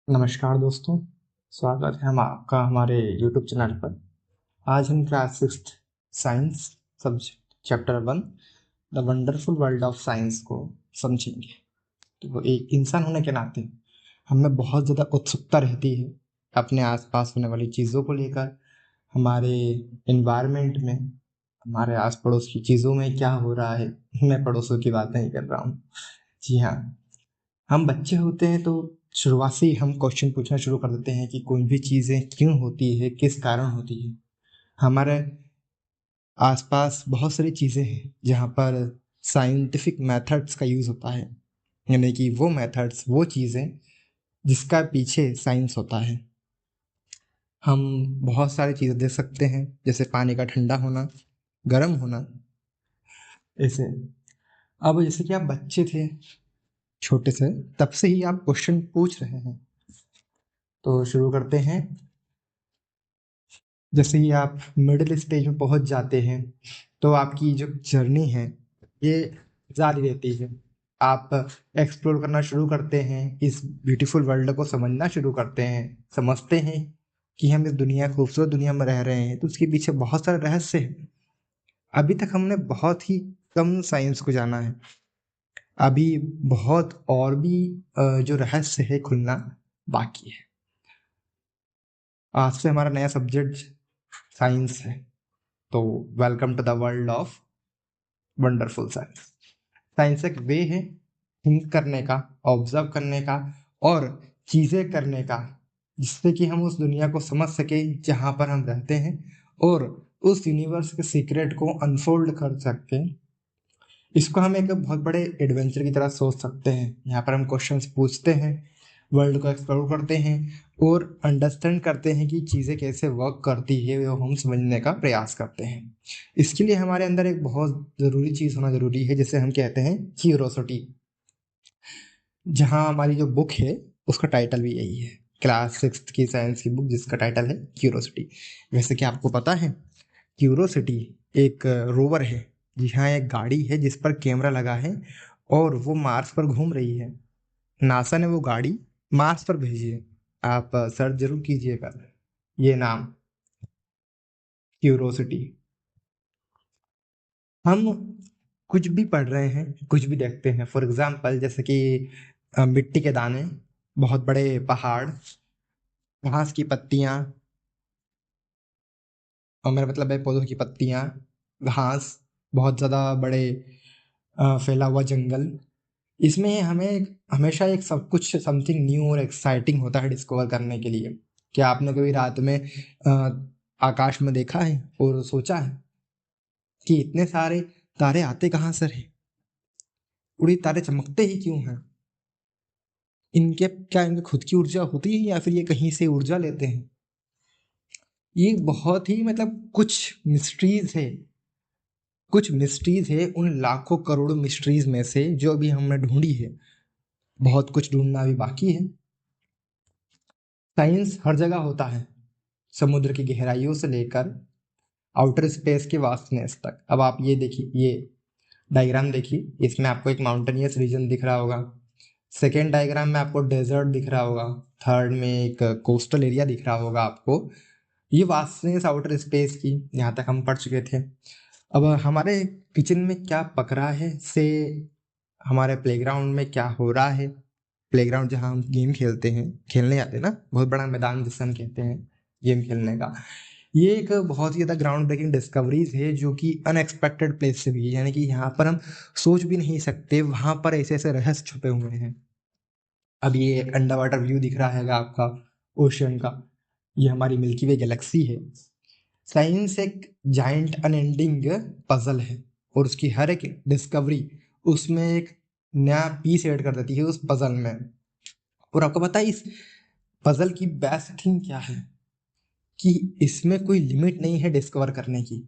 नमस्कार दोस्तों, स्वागत है हम आपका हमारे YouTube चैनल पर। आज हम class 6 science subject chapter 1 the wonderful world of science को समझेंगे। तो एक इंसान होने के नाते हमें बहुत ज़्यादा उत्सुकता रहती है अपने आसपास होने वाली चीज़ों को लेकर, हमारे इन्वायरमेंट में, हमारे आस पड़ोस की चीज़ों में क्या हो रहा है। मैं पड़ोसों की बात नहीं कर रहा हूँ। जी हाँ, हम बच्चे होते हैं तो शुरुआत से ही हम क्वेश्चन पूछना शुरू कर देते हैं कि कोई भी चीज़ें क्यों होती है, किस कारण होती है। हमारे आसपास बहुत सारी चीज़ें हैं जहाँ पर साइंटिफिक मेथड्स का यूज़ होता है, यानी कि वो मेथड्स, वो चीज़ें जिसका पीछे साइंस होता है। हम बहुत सारी चीज़ें देख सकते हैं, जैसे पानी का ठंडा होना, गर्म होना, ऐसे। अब जैसे कि आप बच्चे थे छोटे से, तब से ही आप क्वेश्चन पूछ रहे हैं, तो शुरू करते हैं। जैसे ही आप मिडिल स्टेज में पहुंच जाते हैं तो आपकी जो जर्नी है ये जारी रहती है। आप एक्सप्लोर करना शुरू करते हैं, इस ब्यूटीफुल वर्ल्ड को समझना शुरू करते हैं, समझते हैं कि हम इस दुनिया, खूबसूरत दुनिया में रह रहे हैं, तो उसके पीछे बहुत सारे रहस्य हैं। अभी तक हमने बहुत ही कम साइंस को जाना है। अभी बहुत और भी जो रहस्य है खुलना बाकी है। आज से हमारा नया सब्जेक्ट साइंस है, तो welcome to the world of wonderful science. Science एक वे है थिंक करने का, ऑब्जर्व करने का और चीज़ें करने का, जिससे कि हम उस दुनिया को समझ सके जहाँ पर हम रहते हैं, और उस यूनिवर्स के सीक्रेट को अनफोल्ड कर सकते। इसको हम एक बहुत बड़े एडवेंचर की तरह सोच सकते हैं। यहाँ पर हम क्वेश्चंस पूछते हैं, वर्ल्ड को एक्सप्लोर करते हैं और अंडरस्टैंड करते हैं कि चीज़ें कैसे वर्क करती है, वो हम समझने का प्रयास करते हैं। इसके लिए हमारे अंदर एक बहुत ज़रूरी चीज़ होना ज़रूरी है, जिसे हम कहते हैं क्यूरोसिटी। जहाँ हमारी जो बुक है उसका टाइटल भी यही है, क्लास 6 की साइंस की बुक जिसका टाइटल है क्यूरोसिटी। वैसे कि आपको पता है, क्यूरोसिटी एक रोवर है। जी हाँ, एक गाड़ी है जिस पर कैमरा लगा है और वो मार्स पर घूम रही है। नासा ने वो गाड़ी मार्स पर भेजी है। आप सर्च जरूर कीजिएगा ये नाम, क्यूरोसिटी। हम कुछ भी पढ़ रहे हैं, कुछ भी देखते हैं, फॉर एग्जाम्पल जैसे कि मिट्टी के दाने, बहुत बड़े पहाड़, घास की पत्तियां, और मेरा मतलब है पौधों की पत्तियां, घास, बहुत ज़्यादा बड़े फैला हुआ जंगल। इसमें हमें हमेशा एक सब कुछ समथिंग न्यू और एक्साइटिंग होता है डिस्कवर करने के लिए। क्या आपने कभी रात में आकाश में देखा है और सोचा है कि इतने सारे तारे आते कहाँ से हैं, और ये तारे चमकते ही क्यों हैं? इनके क्या इनकी खुद की ऊर्जा होती है या फिर ये कहीं से ऊर्जा लेते हैं? ये बहुत ही मतलब कुछ मिस्ट्रीज है, कुछ मिस्ट्रीज है उन लाखों करोड़ों मिस्ट्रीज में से जो अभी हमने ढूंढी है। बहुत कुछ ढूंढना भी बाकी है। साइंस हर जगह होता है, समुद्र की गहराइयों से लेकर आउटर स्पेस के वास्टनेस तक। अब आप ये देखिए, ये डायग्राम देखिए, इसमें आपको एक माउंटेनियस रीजन दिख रहा होगा। सेकेंड डायग्राम में आपको डेजर्ट दिख रहा होगा। थर्ड में एक कोस्टल एरिया दिख रहा होगा आपको। ये वास्टनेस आउटर स्पेस की, यहाँ तक हम पढ़ चुके थे। अब हमारे किचन में क्या पक रहा है से हमारे प्लेग्राउंड में क्या हो रहा है, प्लेग्राउंड जहाँ हम गेम खेलते हैं, खेलने जाते हैं ना, बहुत बड़ा मैदान जिसे हम कहते हैं गेम खेलने का, ये एक बहुत ही ज़्यादा ग्राउंड ब्रेकिंग डिस्कवरीज है जो कि अनएक्सपेक्टेड प्लेस से भी है। यानी कि यहाँ पर हम सोच भी नहीं सकते, वहाँ पर ऐसे ऐसे रहस्य छुपे हुए हैं। अब ये एक अंडर वाटर व्यू दिख रहा है आपका ओशियन का, ये हमारी मिल्की वे गैलेक्सी है। साइंस एक जाइंट अनएंडिंग पजल है, और उसकी हर एक डिस्कवरी उसमें एक नया पीस ऐड कर देती है उस पजल में। और आपको पता है इस पजल की बेस्ट थिंग क्या है, कि इसमें कोई लिमिट नहीं है डिस्कवर करने की।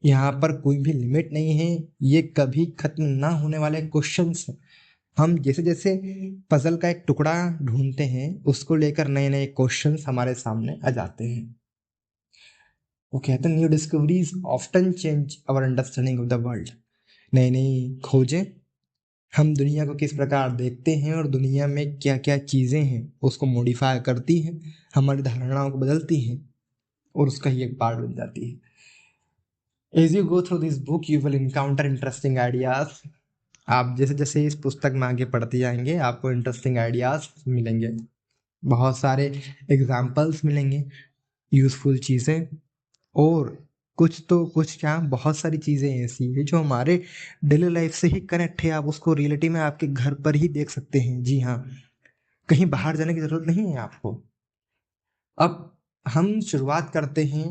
यहाँ पर कोई भी लिमिट नहीं है, ये कभी खत्म ना होने वाले क्वेश्चंस हैं। हम जैसे जैसे पजल का एक टुकड़ा ढूंढते हैं, उसको लेकर नए नए क्वेश्चंस हमारे सामने आ जाते हैं। वो कहते हैं new discoveries often change our understanding of the world. नई नई खोजें हम दुनिया को किस प्रकार देखते हैं और दुनिया में क्या क्या चीज़ें हैं उसको मॉडिफाई करती हैं, हमारी धारणाओं को बदलती हैं और उसका ही एक पार्ट बन जाती है। As you go through this book you will encounter interesting ideas. आप जैसे जैसे इस पुस्तक में आगे पढ़ते जाएंगे आपको इंटरेस्टिंग आइडियाज मिलेंगे, बहुत सारे एग्जाम्पल्स मिलेंगे, यूजफुल चीज़ें, और कुछ क्या बहुत सारी चीज़ें ऐसी है जो हमारे डेली लाइफ से ही कनेक्ट है। आप उसको रियलिटी में आपके घर पर ही देख सकते हैं। जी हाँ, कहीं बाहर जाने की जरूरत नहीं है आपको। अब हम शुरुआत करते हैं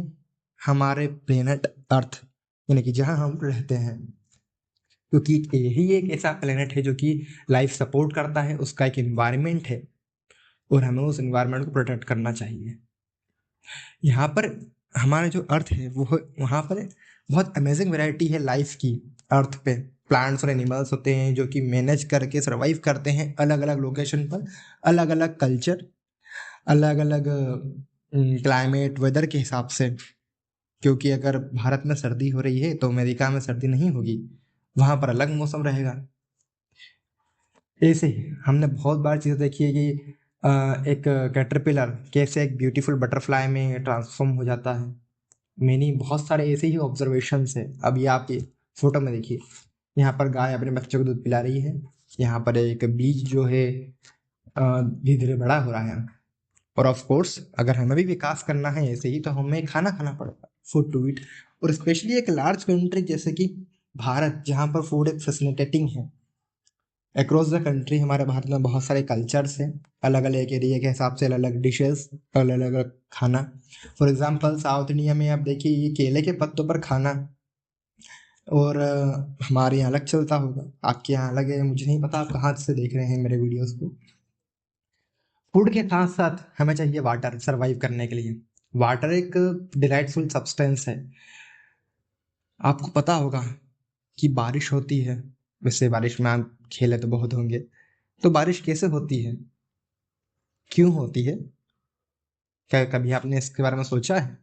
हमारे प्लेनेट अर्थ, यानी कि जहाँ हम रहते हैं, क्योंकि यही एक ऐसा प्लेनेट है जो कि लाइफ सपोर्ट करता है, उसका एक इन्वायरमेंट है और हमें उस इन्वायरमेंट को प्रोटेक्ट करना चाहिए। यहाँ पर हमारा जो अर्थ है वो वहाँ पर बहुत अमेजिंग वैरायटी है लाइफ की। अर्थ पे प्लांट्स और एनिमल्स होते हैं जो कि मैनेज करके सरवाइव करते हैं अलग अलग लोकेशन पर, अलग अलग कल्चर, अलग अलग क्लाइमेट वेदर के हिसाब से। क्योंकि अगर भारत में सर्दी हो रही है तो अमेरिका में सर्दी नहीं होगी, वहाँ पर अलग मौसम रहेगा। ऐसे ही हमने बहुत बार चीज़ देखी है कि एक कैटरपिलर कैसे एक ब्यूटीफुल बटरफ्लाई में ट्रांसफॉर्म हो जाता है। मैंने बहुत सारे ऐसे ही ऑब्जर्वेशंस है। अब ये आप फोटो में देखिए, यहाँ पर गाय अपने बच्चों को दूध पिला रही है, यहाँ पर एक बीज जो है धीरे धीरे बड़ा हो रहा है। और ऑफ कोर्स अगर हमें भी विकास करना है ऐसे ही तो हमें खाना खाना पड़ेगा, फूड टू ईट। और स्पेशली एक लार्ज कंट्री जैसे कि भारत, जहाँ पर फूड एक फैसिलिटेटिंग है। अक्रॉस द कंट्री हमारे भारत में बहुत सारे कल्चर्स हैं, अलग अलग एरिया के हिसाब से अलग अलग डिशेस, अलग अलग खाना। फॉर एग्जांपल साउथ इंडिया में आप देखिए ये केले के पत्तों पर खाना, और हमारे यहाँ अलग चलता होगा, आपके यहाँ अलग है, मुझे नहीं पता आप कहाँ से देख रहे हैं मेरे वीडियोस को। फूड के साथ साथ हमें चाहिए वाटर सरवाइव करने के लिए। वाटर एक डिलाइटफुल सब्सटेंस है। आपको पता होगा कि बारिश होती है, वैसे बारिश में आप खेले तो बहुत होंगे, तो बारिश कैसे होती है, क्यों होती है? क्या कभी आपने इसके बारे में सोचा है?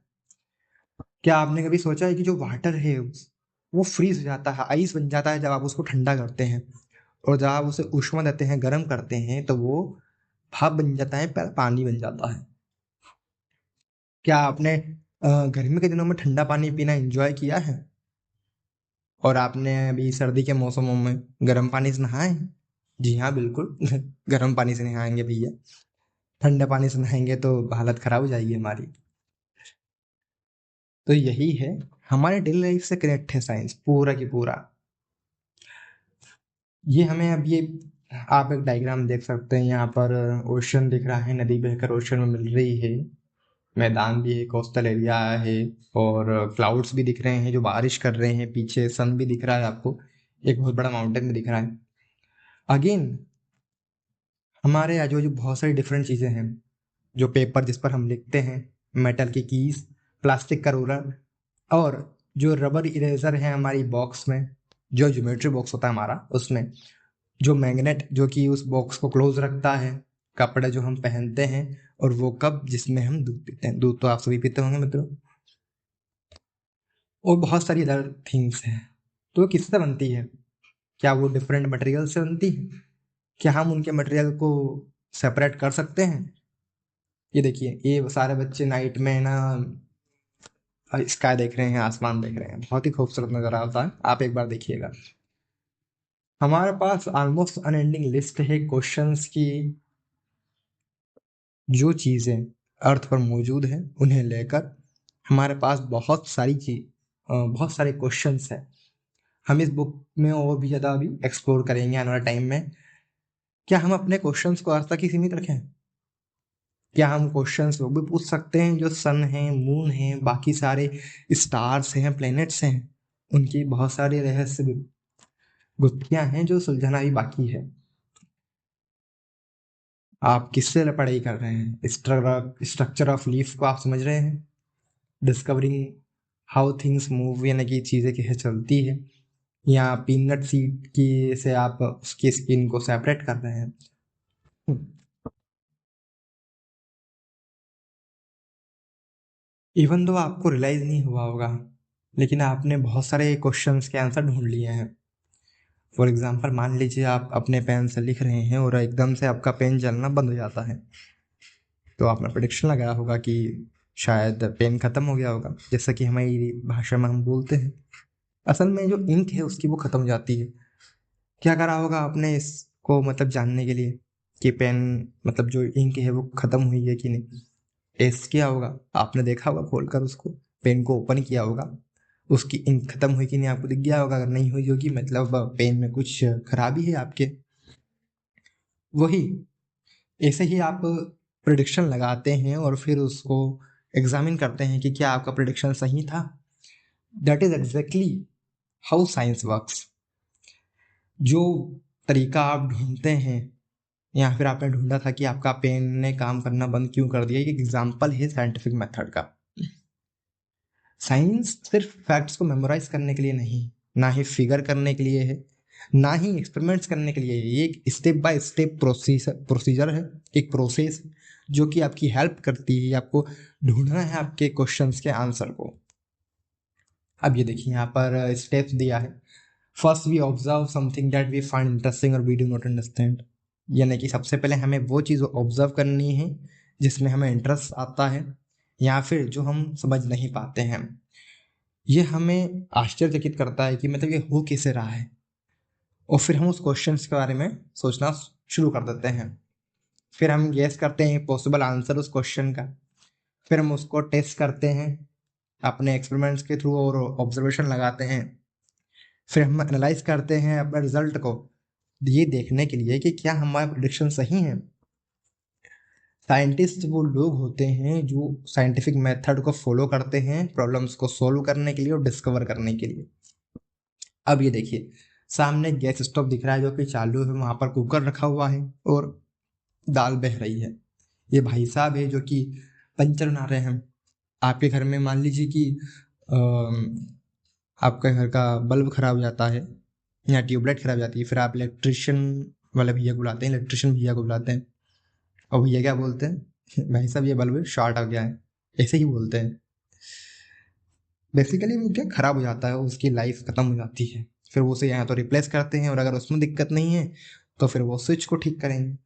क्या आपने कभी सोचा है कि जो वाटर है वो फ्रीज हो जाता है, आइस बन जाता है जब आप उसको ठंडा करते हैं, और जब आप उसे ऊष्मा देते हैं, गर्म करते हैं, तो वो भाप बन जाता है, पानी बन जाता है। क्या आपने गर्मी के दिनों में ठंडा पानी पीना एंजॉय किया है? और आपने अभी सर्दी के मौसमों में गर्म पानी से नहाए हैं? जी हाँ, बिल्कुल गर्म पानी से नहाएंगे भैया, ठंडे पानी से नहाएंगे तो हालत खराब हो जाएगी हमारी। तो यही है, हमारे डेली लाइफ से कनेक्ट है साइंस पूरा की पूरा। ये हमें अब ये आप एक डायग्राम देख सकते हैं, यहाँ पर ओशन दिख रहा है, नदी बहकर ओशन में मिल रही है, मैदान भी है, कोस्टल एरिया है, और क्लाउड्स भी दिख रहे हैं जो बारिश कर रहे हैं, पीछे सन भी दिख रहा है आपको, एक बहुत बड़ा माउंटेन भी दिख रहा है। अगेन हमारे आजू बाजू बहुत सारी डिफरेंट चीज़ें हैं, जो पेपर जिस पर हम लिखते हैं, मेटल की कीज, प्लास्टिक का रूलर, और जो रबर इरेजर है हमारी बॉक्स में, जो ज्योमेट्री बॉक्स होता है हमारा उसमें, जो मैग्नेट जो कि उस बॉक्स को क्लोज रखता है, कपड़े जो हम पहनते हैं, और वो कप जिसमें हम दूध पीते हैं, दूध तो आप सभी पीते होंगे मित्रों, और बहुत सारी अदर थिंग्स हैं। तो वो किससे बनती है? क्या वो डिफरेंट मटेरियल से बनती है? क्या हम उनके मटेरियल को सेपरेट कर सकते हैं? ये देखिए, ये सारे बच्चे नाइट में ना स्काई देख रहे हैं, आसमान देख रहे हैं, बहुत ही खूबसूरत नजर आता है, आप एक बार देखिएगा। हमारे पास ऑलमोस्ट अनएंडिंग लिस्ट है क्वेश्चंस की, जो चीज़ें अर्थ पर मौजूद हैं उन्हें लेकर हमारे पास बहुत सारे क्वेश्चंस हैं। हम इस बुक में और भी ज़्यादा अभी एक्सप्लोर करेंगे आने वाले टाइम में। क्या हम अपने क्वेश्चंस को अर्थ तक ही सीमित रखें? क्या हम क्वेश्चंस वो भी पूछ सकते हैं जो सन है, मून है, बाकी सारे स्टार्स हैं, प्लैनेट्स हैं, उनकी बहुत सारे रहस्य गुत्थियां हैं जो सुलझाना भी बाकी है। आप किससे पढ़ाई कर रहे हैं? स्ट्रक्चर ऑफ लीफ को आप समझ रहे हैं? डिस्कवरिंग हाउ थिंग्स मूव, यानी कि चीज़ें कैसे चलती है, या पीनट सीड की से आप उसकी स्किन को सेपरेट कर रहे हैं? इवन दो आपको रियलाइज नहीं हुआ होगा, लेकिन आपने बहुत सारे क्वेश्चंस के आंसर ढूंढ लिए हैं। फॉर एग्जाम्पल मान लीजिए आप अपने पेन से लिख रहे हैं और एकदम से आपका पेन चलना बंद हो जाता है, तो आपने प्रेडिक्शन लगाया होगा कि शायद पेन खत्म हो गया होगा, जैसा कि हमारी भाषा में हम बोलते हैं। असल में जो इंक है उसकी वो खत्म हो जाती है। क्या करा होगा आपने इसको मतलब जानने के लिए कि पेन मतलब जो इंक है वो खत्म हुई है कि नहीं? टेस्ट किया होगा, आपने देखा होगा खोलकर उसको, पेन को ओपन किया होगा, उसकी इंक खत्म हुई कि नहीं आपको दिख गया होगा। अगर नहीं हुई होगी मतलब पेन में कुछ खराबी है आपके। वही ऐसे ही आप प्रिडिक्शन लगाते हैं और फिर उसको एग्जामिन करते हैं कि क्या आपका प्रिडिक्शन सही था। That is exactly how science works. जो तरीका आप ढूंढते हैं या फिर आपने ढूंढा था कि आपका पेन ने काम करना बंद क्यों कर दिया, ये एग्जाम्पल है साइंटिफिक मेथड का। साइंस सिर्फ फैक्ट्स को मेमोराइज करने के लिए नहीं, ना ही फिगर करने के लिए है, ना ही एक्सपेरिमेंट्स करने के लिए है। ये एक स्टेप बाय स्टेप प्रोसीजर है, एक प्रोसेस जो कि आपकी हेल्प करती है। आपको ढूंढना है आपके क्वेश्चंस के आंसर को। अब ये देखिए यहाँ पर स्टेप्स दिया है। First we observe something that we find interesting और वी डू नॉट अंडरस्टैंड। यानी कि सबसे पहले हमें वो चीज़ ऑब्जर्व करनी है जिसमें हमें इंटरेस्ट आता है या फिर जो हम समझ नहीं पाते हैं। ये हमें आश्चर्यचकित करता है कि मतलब ये हो कैसे रहा है, और फिर हम उस क्वेश्चन के बारे में सोचना शुरू कर देते हैं। फिर हम गेस करते हैं पॉसिबल आंसर उस क्वेश्चन का। फिर हम उसको टेस्ट करते हैं अपने एक्सपेरिमेंट्स के थ्रू और ऑब्जर्वेशन लगाते हैं। फिर हम एनालाइज करते हैं अपने रिजल्ट को, ये देखने के लिए कि क्या हमारा प्रेडिक्शन सही है। साइंटिस्ट वो लोग होते हैं जो साइंटिफिक मेथड को फॉलो करते हैं प्रॉब्लम्स को सॉल्व करने के लिए और डिस्कवर करने के लिए। अब ये देखिए सामने गैस स्टोव दिख रहा है जो कि चालू है, वहां पर कुकर रखा हुआ है और दाल बह रही है। ये भाई साहब है जो कि पंचर बना रहे हैं। आपके घर में मान लीजिए कि आपके घर का बल्ब खराब हो जाता है या ट्यूबलाइट खराब हो जाती है, फिर आप इलेक्ट्रिशियन वाले भैया को बुलाते हैं, इलेक्ट्रिशियन भैया को बुलाते हैं, और भैया क्या बोलते हैं? भाई साहब ये बल्ब शॉर्ट आ गया है, ऐसे ही बोलते हैं। बेसिकली वो क्या खराब हो जाता है, उसकी लाइफ खत्म हो जाती है। फिर वो उसे यहाँ तो रिप्लेस करते हैं और अगर उसमें दिक्कत नहीं है तो फिर वो स्विच को ठीक करेंगे।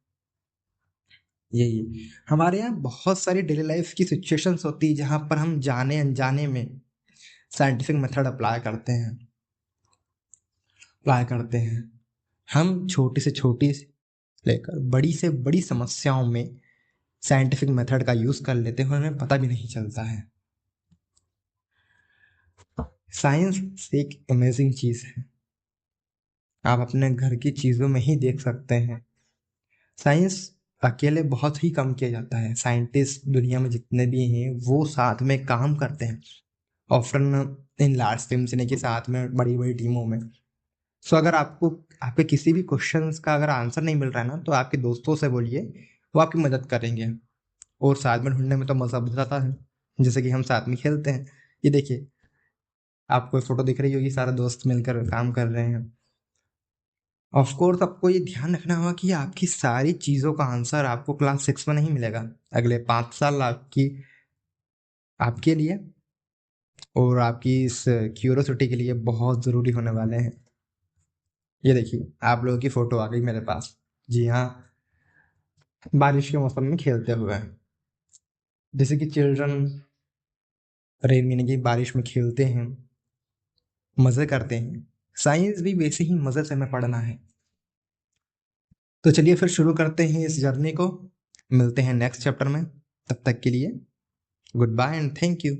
यही हमारे यहाँ बहुत सारी डेली लाइफ की सिचुएशंस होती है जहाँ पर हम जाने अनजाने में साइंटिफिक मेथड अप्लाई करते हैं। हम छोटी से छोटी लेकर बड़ी से बड़ी समस्याओं में साइंटिफिक मेथड का यूज कर लेते हैं और हमें पता भी नहीं चलता है। साइंस एक अमेजिंग चीज है, आप अपने घर की चीजों में ही देख सकते हैं। साइंस अकेले बहुत ही कम किया जाता है। साइंटिस्ट दुनिया में जितने भी हैं वो साथ में काम करते हैं, ऑफ्टन इन लार्ज टीम्स, यानी कि साथ में बड़ी बड़ी टीमों में। सो अगर आपको आपके किसी भी क्वेश्चंस का अगर आंसर नहीं मिल रहा है ना, तो आपके दोस्तों से बोलिए, वो आपकी मदद करेंगे। और साथ में ढूंढने में तो मजा बहुत आता है, जैसे कि हम साथ में खेलते हैं। ये देखिए आपको फोटो दिख रही होगी, सारे दोस्त मिलकर काम कर रहे हैं। ऑफ कोर्स आपको ये ध्यान रखना होगा कि आपकी सारी चीज़ों का आंसर आपको क्लास 6 में नहीं मिलेगा। अगले 5 साल आपकी आपके लिए और आपकी इस क्यूरोसिटी के लिए बहुत ज़रूरी होने वाले हैं। ये देखिए आप लोगों की फ़ोटो आ गई मेरे पास। जी हाँ, बारिश के मौसम में खेलते हुए, जैसे कि चिल्ड्रन रेन यानी कि बारिश में खेलते हैं, मज़े करते हैं। साइंस भी वैसे ही मज़े से हमें पढ़ना है। तो चलिए फिर शुरू करते हैं इस जर्नी को। मिलते हैं नेक्स्ट चैप्टर में, तब तक के लिए goodbye and thank you.